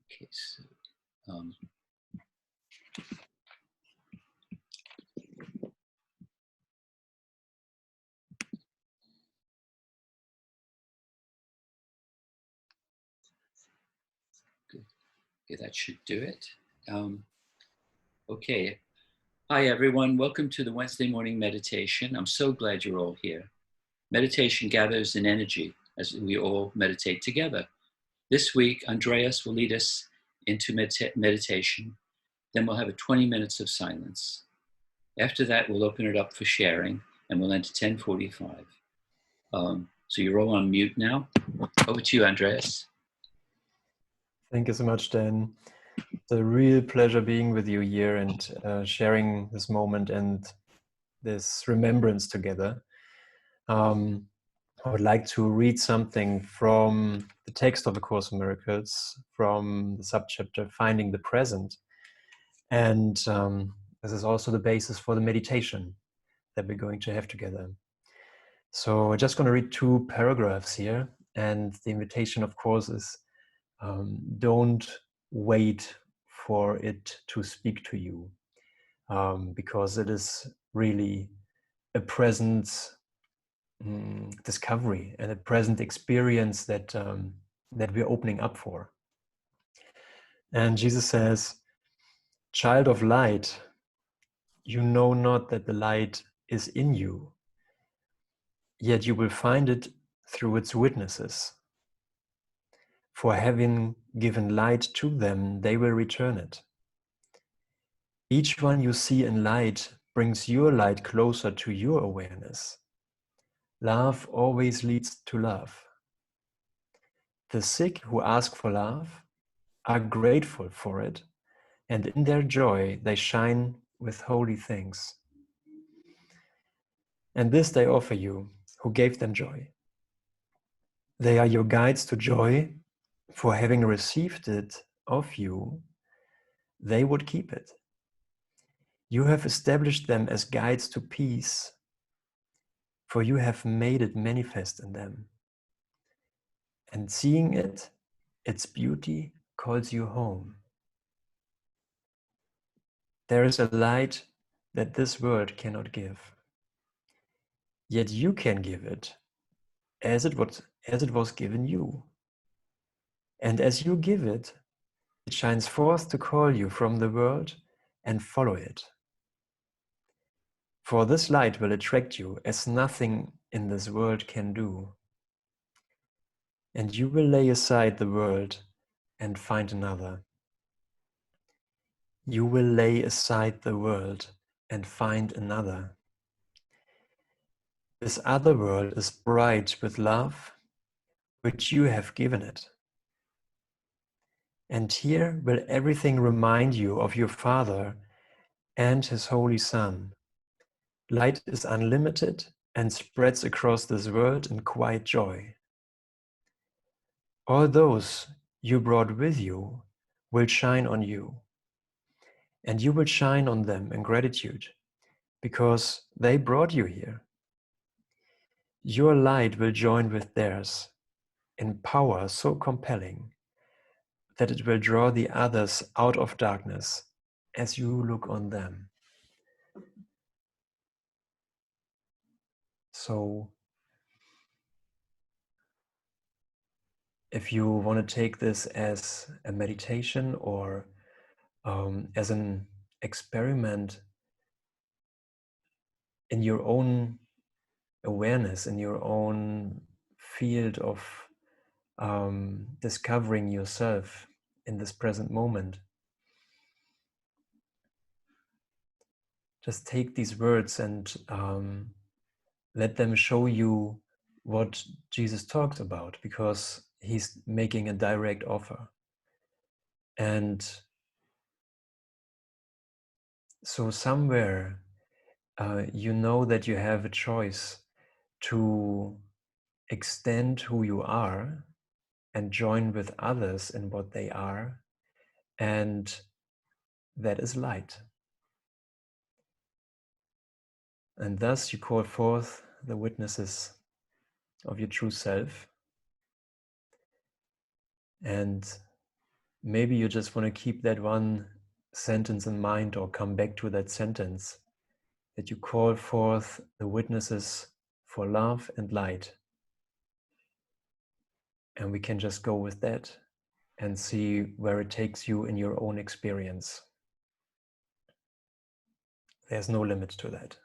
Okay, so um, good. Okay, that should do it. Okay. Hi, everyone. Welcome to the Wednesday morning meditation. I'm so glad you're all here. Meditation gathers in energy as we all meditate together. This week, Andreas will lead us into meditation. Then we'll have 20 minutes of silence. After that, we'll open it up for sharing, and we'll end at 10:45. So you're all on mute now. Over to you, Andreas. Thank you so much, Dan. It's a real pleasure being with you here and sharing this moment and this remembrance together. I would like to read something from the text of A Course in Miracles, from the subchapter Finding the Present. And this is also the basis for the meditation that we're going to have together. So I'm just going to read 2 paragraphs here. And the invitation, of course, is don't wait for it to speak to you, because it is really a present discovery and a present experience that that we're opening up for. And Jesus says, "Child of light, you know not that the light is in you, yet you will find it through its witnesses. For having given light to them, they will return it. Each one you see in light brings your light closer to your awareness. Love always leads to love. The sick who ask for love are grateful for it, and in their joy they shine with holy things. And this they offer you, who gave them joy. They are your guides to joy, for having received it of you, they would keep it. You have established them as guides to peace, for you have made it manifest in them. And seeing it, its beauty calls you home. There is a light that this world cannot give. Yet you can give it as it was given you. And as you give it, it shines forth to call you from the world and follow it. For this light will attract you as nothing in this world can do. And you will lay aside the world and find another. You will lay aside the world and find another. This other world is bright with love, which you have given it. And here will everything remind you of your Father and His Holy Son. Light is unlimited and spreads across this world in quiet joy. All those you brought with you will shine on you, and you will shine on them in gratitude, because they brought you here. Your light will join with theirs in power so compelling that it will draw the others out of darkness as you look on them. So, if you want to take this as a meditation or as an experiment in your own awareness, in your own field of discovering yourself in this present moment, just take these words and let them show you what Jesus talked about, because he's making a direct offer. And so somewhere you know that you have a choice to extend who you are and join with others in what they are, and that is light. And thus you call forth the witnesses of your true self, and maybe you just want to keep that one sentence in mind, or come back to that sentence, that you call forth the witnesses for love and light. And we can just go with that and see where it takes you in your own experience. There's no limit to that.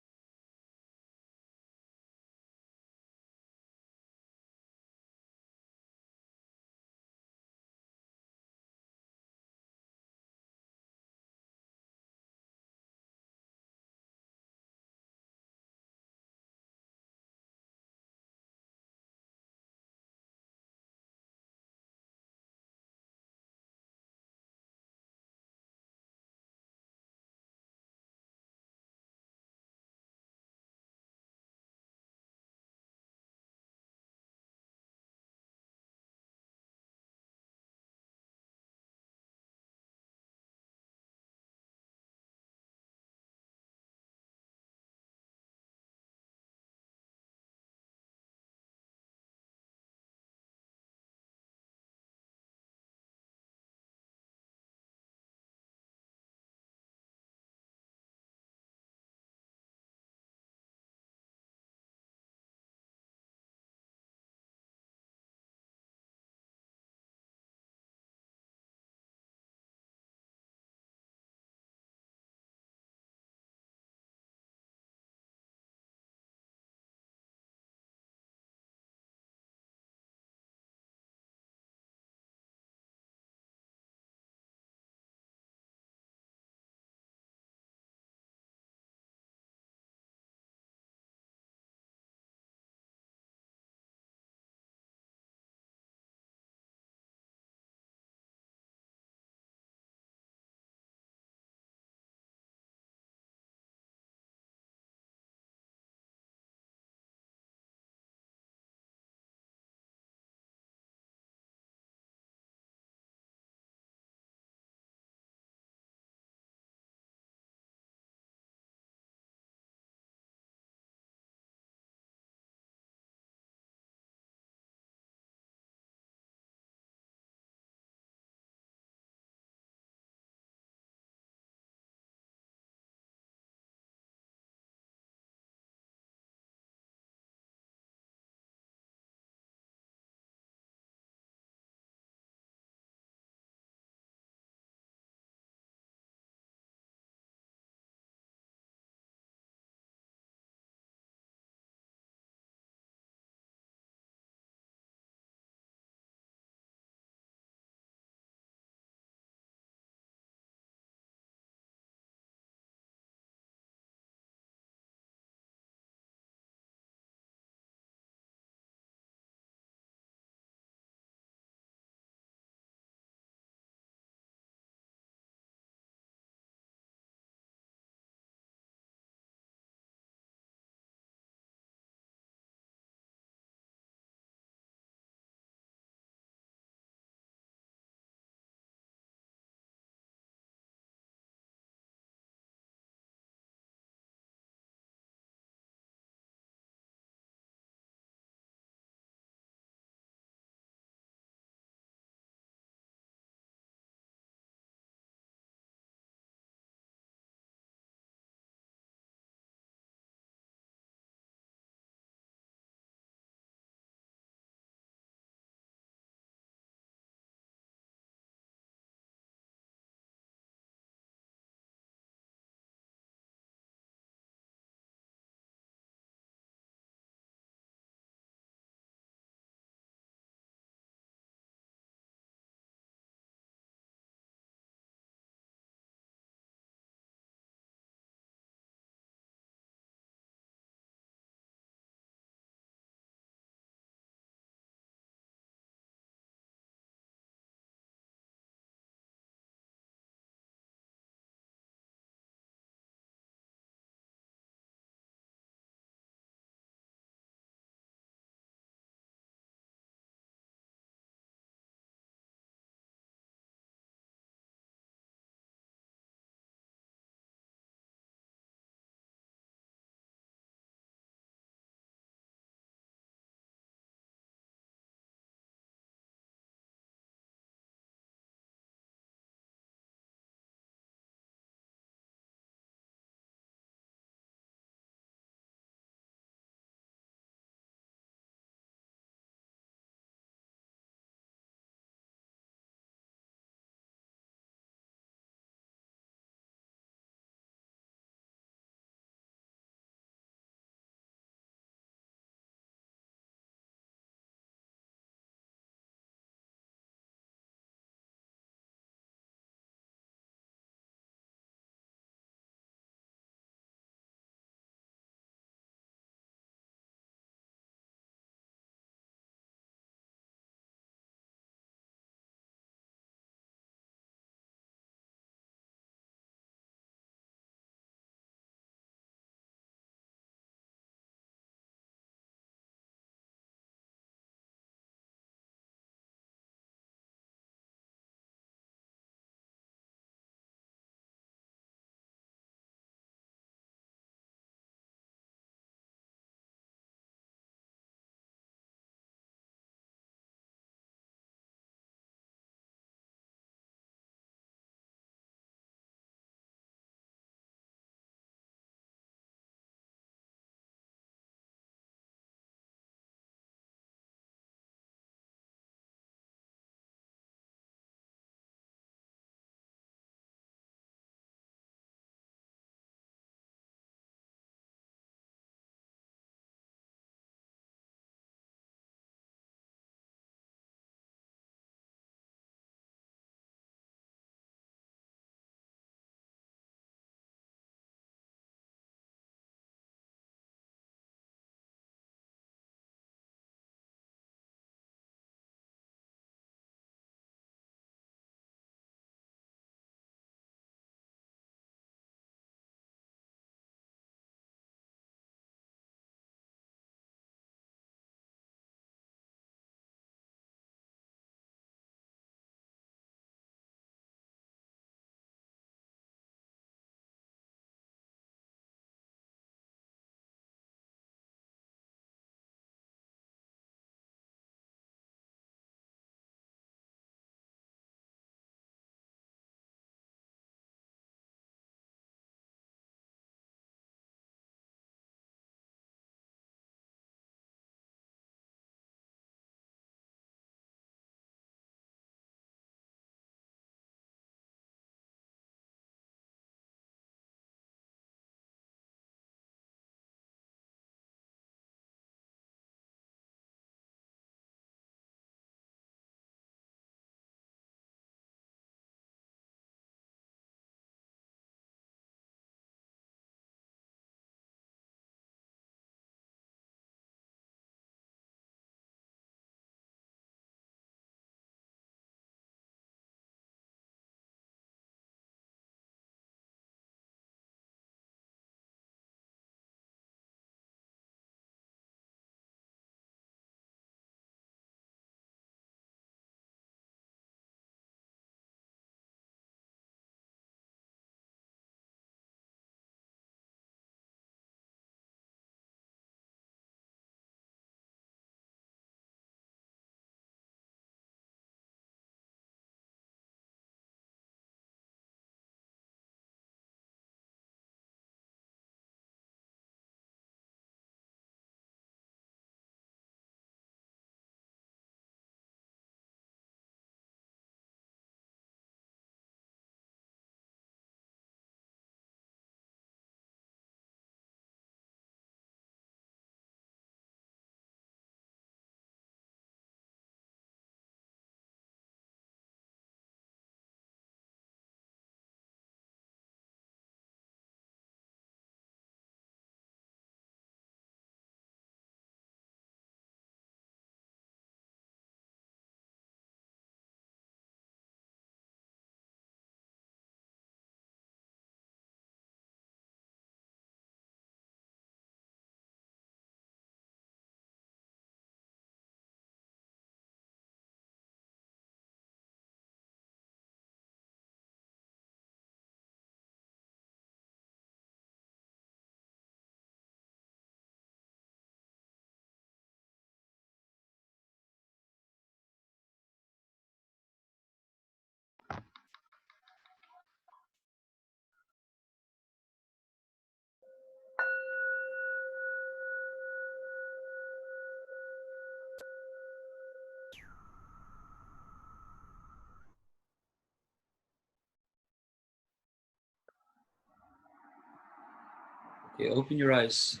Okay, open your eyes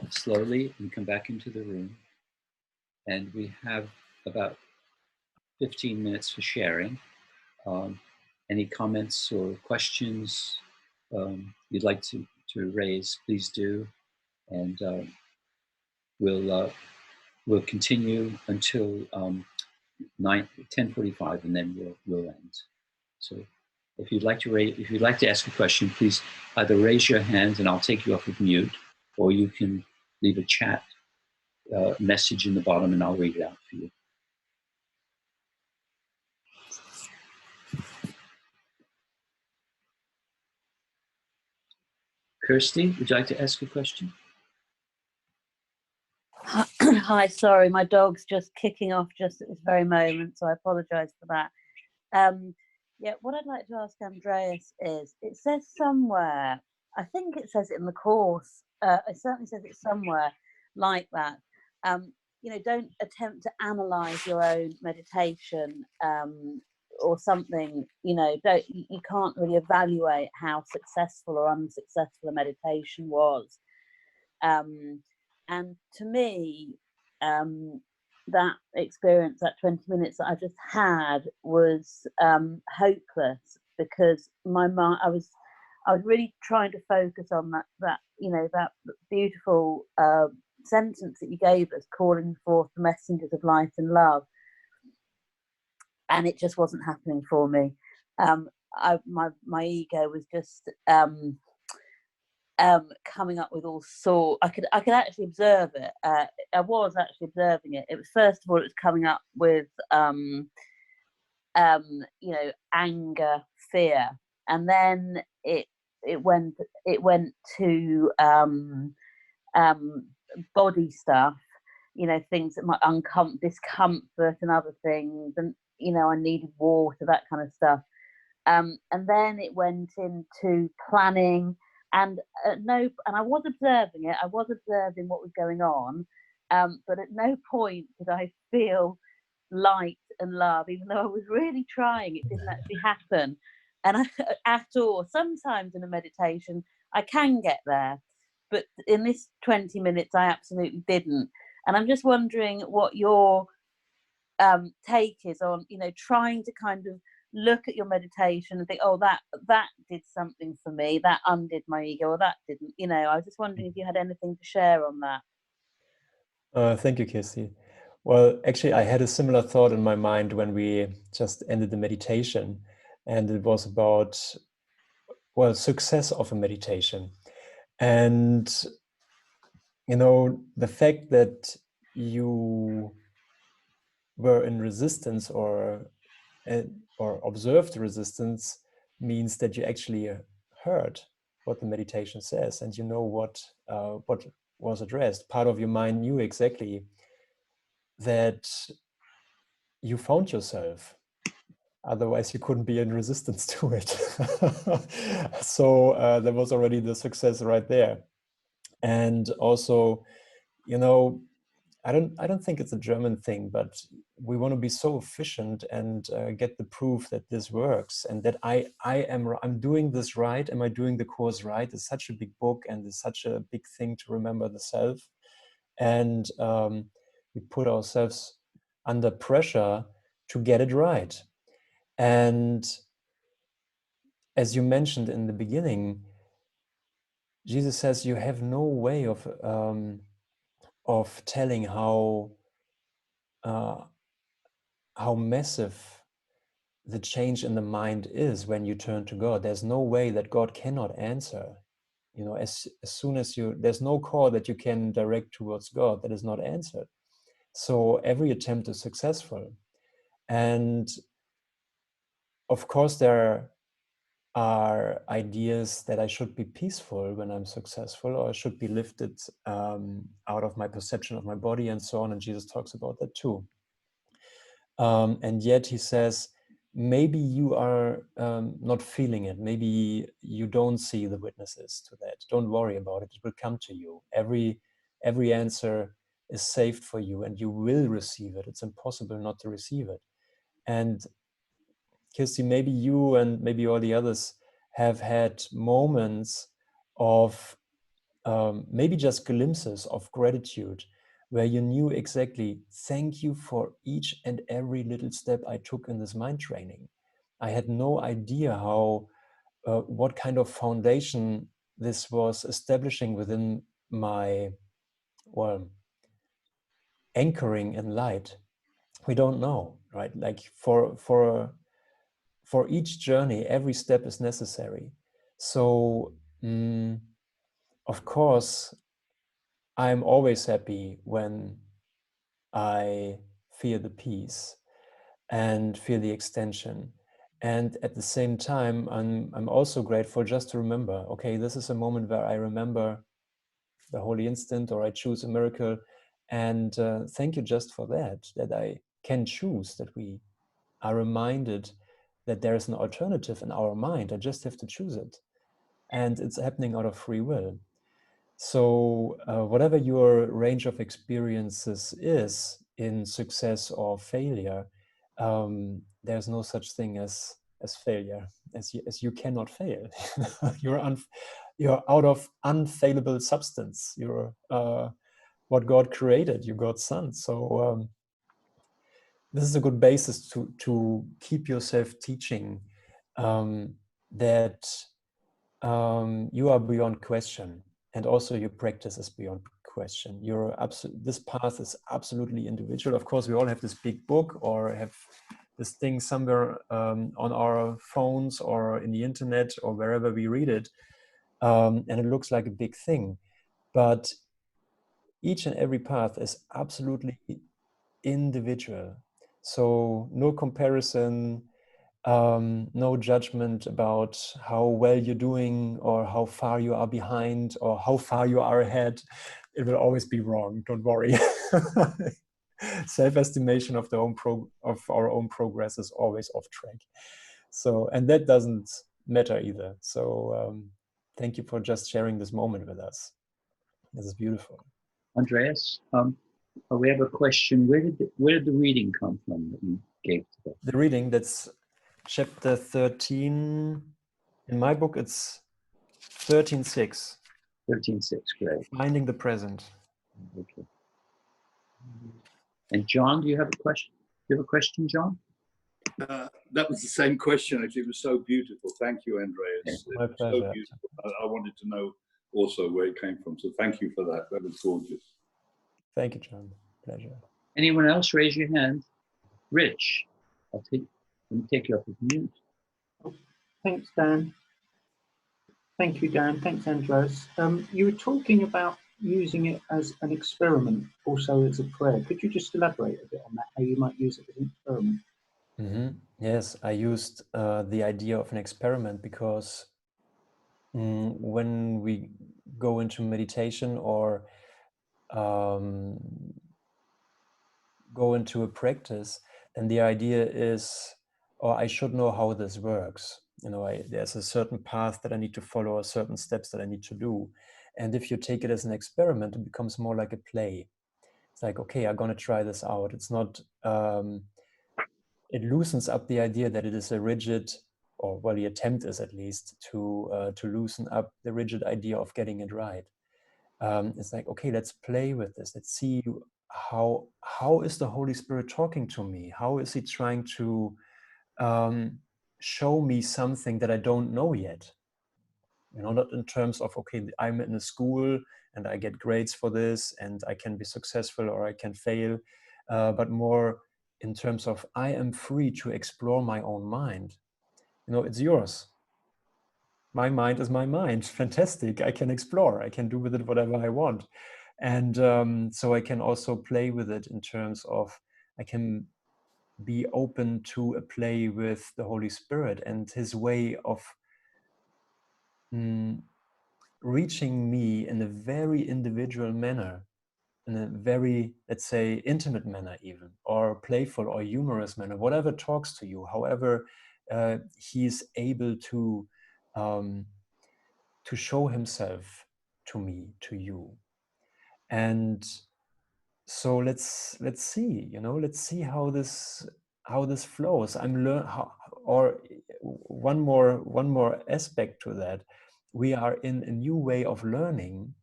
slowly and come back into the room. And we have about 15 minutes for sharing. Um, any comments or questions you'd like to raise, please do. And we'll we'll continue until 10:45, and then we'll end. So if you'd like to ask a question, please either raise your hand and I'll take you off of mute, or you can leave a chat message in the bottom and I'll read it out for you. Kirsty, would you like to ask a question? Hi, sorry, my dog's just kicking off just at this very moment, so I apologise for that. Yeah, what I'd like to ask Andreas is, it says somewhere, I think it says it in the course, it certainly says it somewhere like that, don't attempt to analyse your own meditation or something, you can't really evaluate how successful or unsuccessful a meditation was. And to me, that experience, that 20 minutes that I just had, was hopeless, because my mind, I was really trying to focus on that beautiful sentence that you gave us, calling forth the messengers of light and love, and it just wasn't happening for me. My ego was just coming up with all sorts. I could actually observe it. I was actually observing it. It was, first of all, it was coming up with anger, fear, and then it went to body stuff, things that might discomfort and other things, and I needed water, that kind of stuff. And then it went into planning. And I was observing it. I was observing what was going on, but at no point did I feel light and love, even though I was really trying. It didn't actually happen, and at all. Sometimes in a meditation, I can get there, but in this 20 minutes, I absolutely didn't. And I'm just wondering what your take is on, trying to kind of look at your meditation and think, oh, that did something for me, that undid my ego, or that didn't. I was just wondering if you had anything to share on that. Thank you, Kirsty. Well, actually, I had a similar thought in my mind when we just ended the meditation, and it was about, success of a meditation. And, the fact that you were in resistance or observed resistance means that you actually heard what the meditation says, and what was addressed. Part of your mind knew exactly that you found yourself. Otherwise, you couldn't be in resistance to it. So there was already the success right there. And also, I don't think it's a German thing, but we want to be so efficient and get the proof that this works, and that I'm doing this right. Am I doing the course right? It's such a big book, and it's such a big thing to remember the self. And we put ourselves under pressure to get it right. And as you mentioned in the beginning, Jesus says you have no way of telling how massive the change in the mind is when you turn to God. There's no way that God cannot answer. As soon as there's no call that you can direct towards God that is not answered. So every attempt is successful. And of course, there are ideas that I should be peaceful when I'm successful, or I should be lifted out of my perception of my body and so on. And Jesus talks about that too. And yet he says, maybe you are not feeling it. Maybe you don't see the witnesses to that. Don't worry about it. It will come to you. Every answer is saved for you, and you will receive it. It's impossible not to receive it. And Kirsty, maybe you and maybe all the others have had moments of maybe just glimpses of gratitude, where you knew exactly, thank you for each and every little step I took in this mind training. I had no idea how, what kind of foundation this was establishing within my, well, anchoring in light. We don't know, right? Like for each journey, every step is necessary. So, of course, I'm always happy when I feel the peace and feel the extension. And at the same time, I'm also grateful just to remember, okay, this is a moment where I remember the holy instant, or I choose a miracle. And thank you just for that I can choose, that we are reminded that there is an alternative in our mind. I just have to choose it. And it's happening out of free will. So whatever your range of experiences is in success or failure, there's no such thing as failure, as you cannot fail. You're out of unfailable substance. You're what God created. You God's son. So this is a good basis to keep yourself teaching that you are beyond question, and also your practice is beyond question. This path is absolutely individual. Of course, we all have this big book or have this thing somewhere on our phones or in the internet or wherever we read it, and it looks like a big thing, but each and every path is absolutely individual. So no comparison, no judgment about how well you're doing or how far you are behind or how far you are ahead. It will always be wrong, don't worry. Self-estimation of our own progress is always off track. So, and that doesn't matter either. So thank you for just sharing this moment with us. This is beautiful. Andreas, we have a question. Where did the reading come from that you gave today? The reading, that's chapter 13. In my book, it's 13:6. 13:6, great. Finding the present. Okay. And John, do you have a question? Do you have a question, John? That was the same question, actually. It was so beautiful. Thank you, Andreas. My pleasure. So beautiful. I wanted to know also where it came from. So thank you for that. That was gorgeous. Thank you, John. Pleasure. Anyone else? Raise your hand. Rich, let me take you off of mute. Thanks, Dan. Thank you, Dan. Thanks, Andreas. You were talking about using it as an experiment, also as a prayer. Could you just elaborate a bit on that, how you might use it as an experiment? Yes, I used the idea of an experiment because when we go into meditation or go into a practice, then the idea is, or I should know how this works. You know, there's a certain path that I need to follow, or certain steps that I need to do. And if you take it as an experiment, it becomes more like a play. It's like, okay, I'm going to try this out. It's not, it loosens up the idea that it is a rigid, or well, the attempt is at least to loosen up the rigid idea of getting it right. It's like, okay, let's play with this. Let's see how is the Holy Spirit talking to me? How is he trying to show me something that I don't know yet? You know, not in terms of, okay, I'm in a school and I get grades for this and I can be successful or I can fail, but more in terms of I am free to explore my own mind. You know, it's yours. My mind is my mind. Fantastic. I can explore. I can do with it whatever I want. And so I can also play with it in terms of I can be open to a play with the Holy Spirit and his way of reaching me in a very individual manner, in a very, let's say, intimate manner even, or playful or humorous manner, whatever talks to you, however he's able to show himself to me, to you. And so let's see, you know, let's see how this flows. Or one more aspect to that. We are in a new way of learning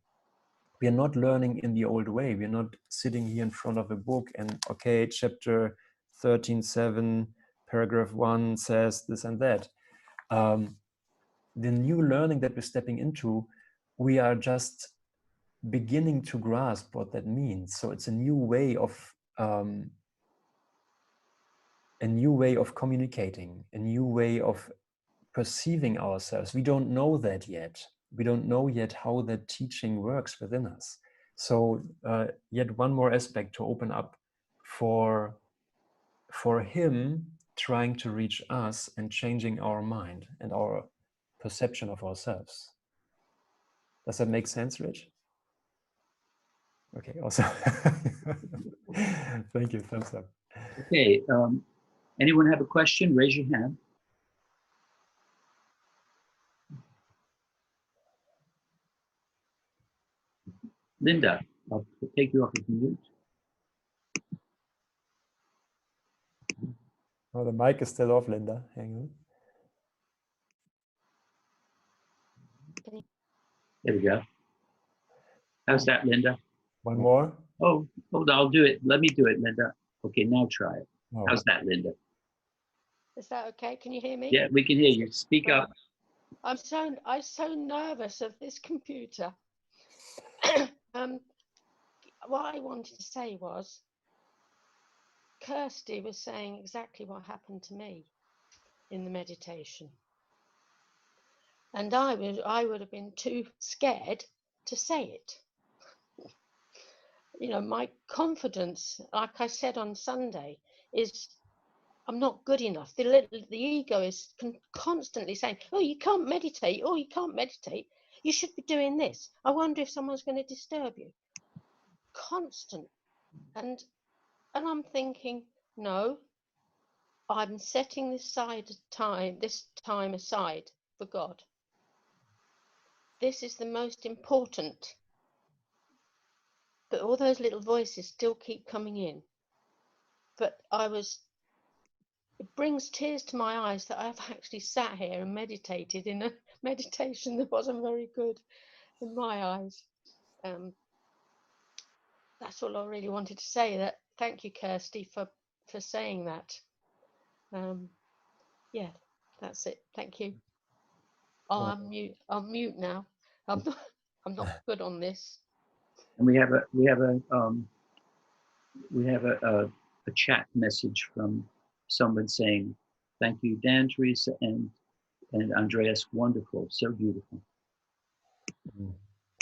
we are not learning in the old way. We're not sitting here in front of a book and, okay, chapter 13:7, paragraph 1 says this and that. The new learning that we're stepping into, we are just beginning to grasp what that means. So it's a new way of communicating, a new way of perceiving ourselves. We don't know that yet. We don't know yet how that teaching works within us. So yet one more aspect to open up for him trying to reach us and changing our mind and our perception of ourselves. Does that make sense, Rich? Okay, awesome. Thank you, thumbs up. Okay, anyone have a question? Raise your hand. Linda, I'll take you off of mute. Oh, the mic is still off, Linda. Hang on. There we go. How's that, Linda? One more? Oh, hold on, I'll do it. Let me do it, Linda. Okay, now try it. Oh. How's that, Linda? Is that okay? Can you hear me? Yeah, we can hear you. Speak up. I'm so nervous of this computer. What I wanted to say was, Kirsty was saying exactly what happened to me in the meditation, and I would have been too scared to say it. You know, my confidence, like I said on Sunday, is I'm not good enough. The ego is constantly saying, "Oh, you can't meditate. Oh, you can't meditate. You should be doing this. I wonder if someone's going to disturb you." Constant, and I'm thinking, no, I'm setting this time aside for God. This is the most important. But all those little voices still keep coming in. But it brings tears to my eyes that I've actually sat here and meditated in a meditation that wasn't very good in my eyes. That's all I really wanted to say. That thank you, Kirsty, for saying that. Yeah, that's it. Thank you. Oh, I'm mute now. I'm not good on this. And we have a chat message from someone saying, "Thank you, Dan, Teresa, and Andreas. Wonderful, so beautiful."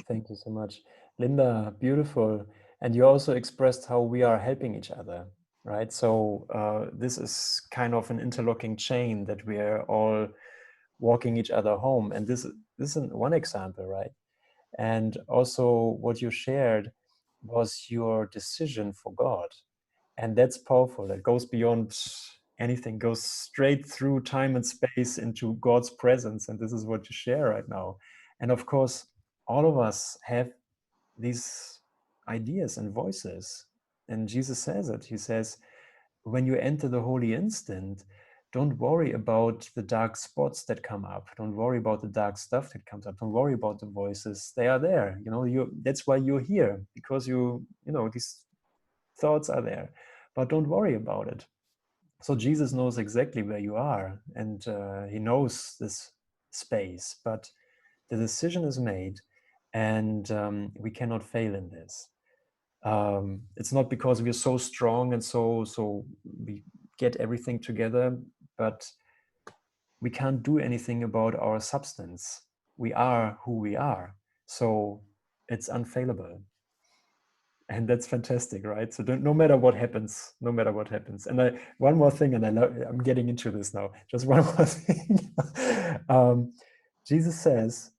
Thank you so much, Linda. Beautiful. And you also expressed how we are helping each other, right? So this is kind of an interlocking chain that we are all walking each other home. And this is one example, right? And also what you shared was your decision for God. And that's powerful. That goes beyond anything, goes straight through time and space into God's presence. And this is what you share right now. And of course, all of us have these ideas and voices. And Jesus says it. He says, when you enter the holy instant, don't worry about the dark spots that come up. Don't worry about the dark stuff that comes up. Don't worry about the voices. They are there. You know, that's why you're here, because you know, these thoughts are there. But don't worry about it. So Jesus knows exactly where you are, and he knows this space, but the decision is made, and we cannot fail in this. It's not because we're so strong and so we get everything together, but we can't do anything about our substance. We are who we are, so it's unfailable. And that's fantastic, right? So no matter what happens, And one more thing, and I'm getting into this now. Just one more thing. Jesus says,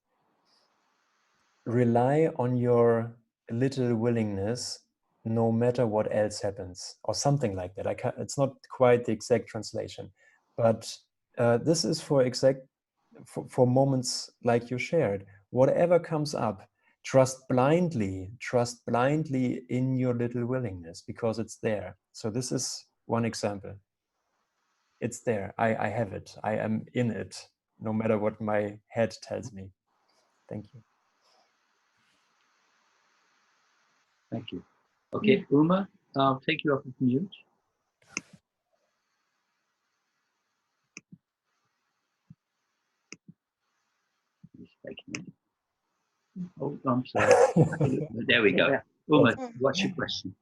rely on your little willingness, no matter what else happens, or something like that. It's not quite the exact translation, but this is for moments like you shared. Whatever comes up, trust blindly in your little willingness, because it's there. So this is one example. It's there. I have it. I am in it, no matter what my head tells me. Thank you. Thank you. Okay, Uma, I'll take you off of mute. Oh, I'm sorry. There we go. Uma, what's your question?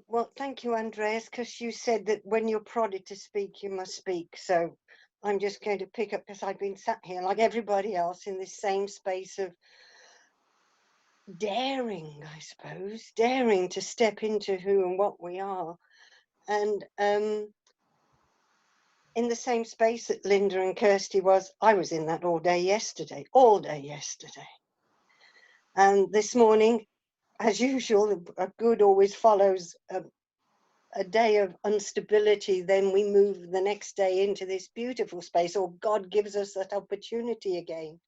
Well, thank you, Andreas, because you said that when you're prodded to speak, you must speak. So I'm just going to pick up, because I've been sat here like everybody else in this same space of daring, I suppose, daring to step into who and what we are. And in the same space that Linda and Kirsty was, I was in that all day yesterday. And this morning, as usual, a good always follows a day of instability. Then we move the next day into this beautiful space, or God gives us that opportunity again.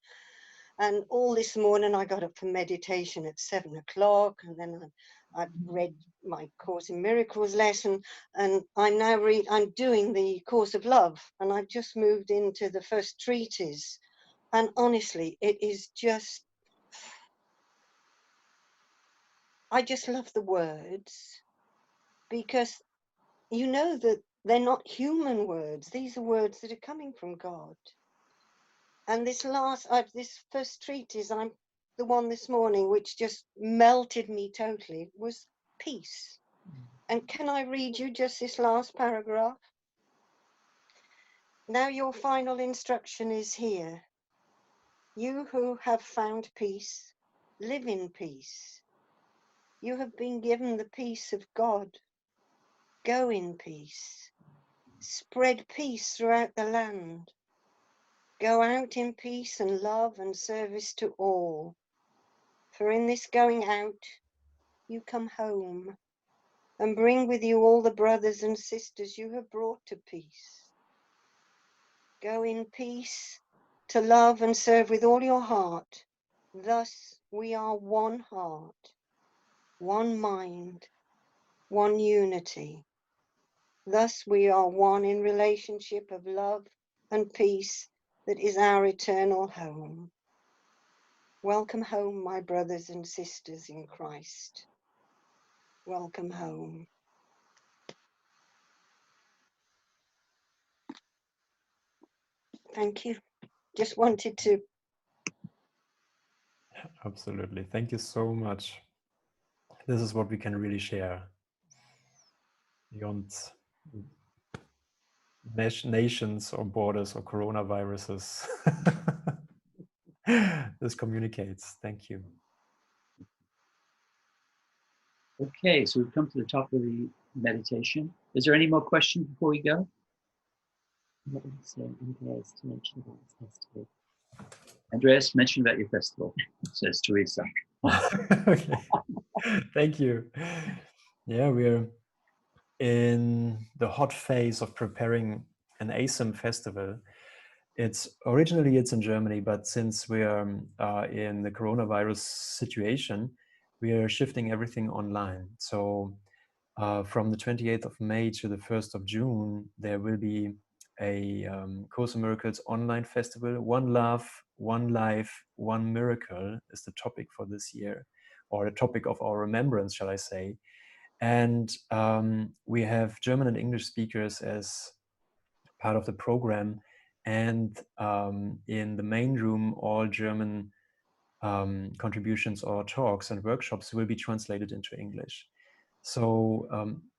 And all this morning, I got up for meditation at 7 o'clock, and then I read my Course in Miracles lesson, and I'm doing the Course of Love, and I've just moved into the first treatise. And honestly, it is just, I just love the words, because you know that they're not human words. These are words that are coming from God. And this first treatise, I'm the one this morning, which just melted me totally, was peace. And can I read you just this last paragraph? Now your final instruction is here. You who have found peace, live in peace. You have been given the peace of God. Go in peace. Spread peace throughout the land. Go out in peace and love and service to all. For in this going out, you come home and bring with you all the brothers and sisters you have brought to peace. Go in peace to love and serve with all your heart. Thus we are one heart, one mind, one unity. Thus we are one in relationship of love and peace that is our eternal home. Welcome home, my brothers and sisters in Christ. Welcome home. Thank you. Just wanted to. Absolutely. Thank you so much. This is what we can really share beyond nations or borders or coronaviruses. This communicates. Thank you. Okay, so we've come to the top of the meditation. Is there any more questions before we go? Andreas mentioned about your festival, says Teresa. Okay. Thank you. Yeah, we're in the hot phase of preparing an ASIM festival. It's in Germany, but since we are in the coronavirus situation, we are shifting everything online. So from the 28th of May to the 1st of June, there will be a Course in Miracles online festival. One Love, One Life, One Miracle is the topic for this year, or the topic of our remembrance, shall I say. And we have German and English speakers as part of the program. And in the main room, all German contributions or talks and workshops will be translated into English. So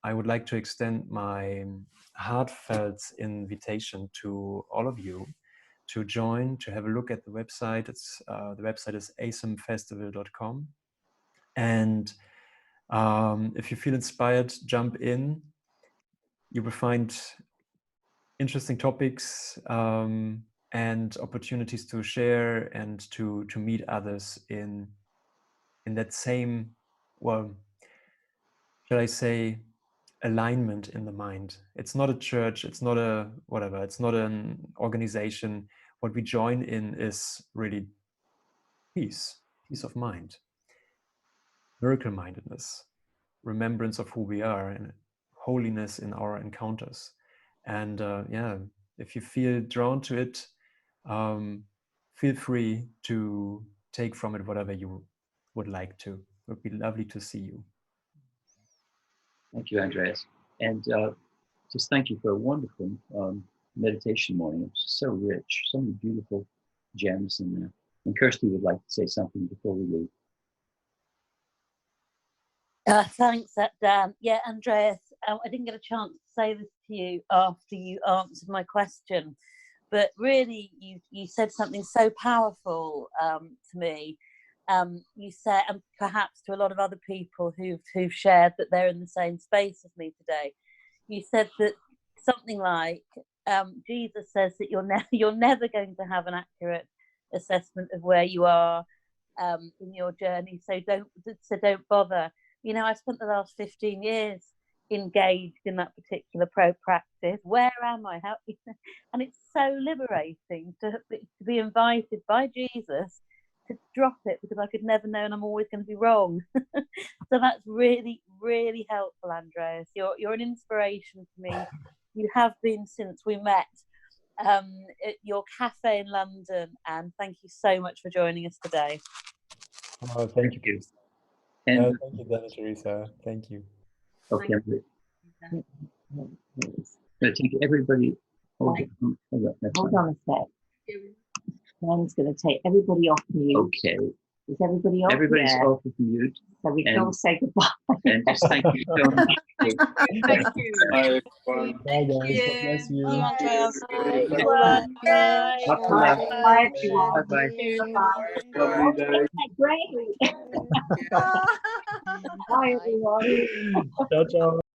I would like to extend my heartfelt invitation to all of you to join, to have a look at the website. The website is asimfestival.com. And if you feel inspired, jump in. You will find interesting topics and opportunities to share and to meet others in that same, well, shall I say, alignment in the mind. It's not a church, it's not a whatever, it's not an organization. What we join in is really peace of mind, miracle-mindedness, remembrance of who we are, and holiness in our encounters. And yeah, if you feel drawn to it, feel free to take from it whatever you would like to. It would be lovely to see you. Thank you, Andreas. And just thank you for a wonderful meditation morning. It was so rich, so many beautiful gems in there. And Kirsty would like to say something before we leave. Thanks, Dan. Yeah, Andreas, I didn't get a chance to say this to you after you answered my question, but really you said something so powerful to me. You said, and perhaps to a lot of other people who've shared that they're in the same space as me today, you said that something like, Jesus says that you're never going to have an accurate assessment of where you are in your journey, so don't bother. You know, I spent the last 15 years engaged in that particular practice. Where am I? How? And it's so liberating to be invited by Jesus to drop it, because I could never know, and I'm always going to be wrong. So that's really, really helpful, Andreas. You're an inspiration to me. You have been since we met at your cafe in London, and thank you so much for joining us today. Oh, thank you. And thank you, Dana Teresa. Thank you. okay, I'm going to take everybody. Hold on a sec. Dan's going to take everybody off mute. Okay. Is everybody off? Everybody's off of mute. So we can all say goodbye. And just thank you so much. Thank you. Bye. Bye, guys. God bless you. Bye, everyone. Bye-bye. Lovely day. Great. Bye, everyone. Ciao, ciao.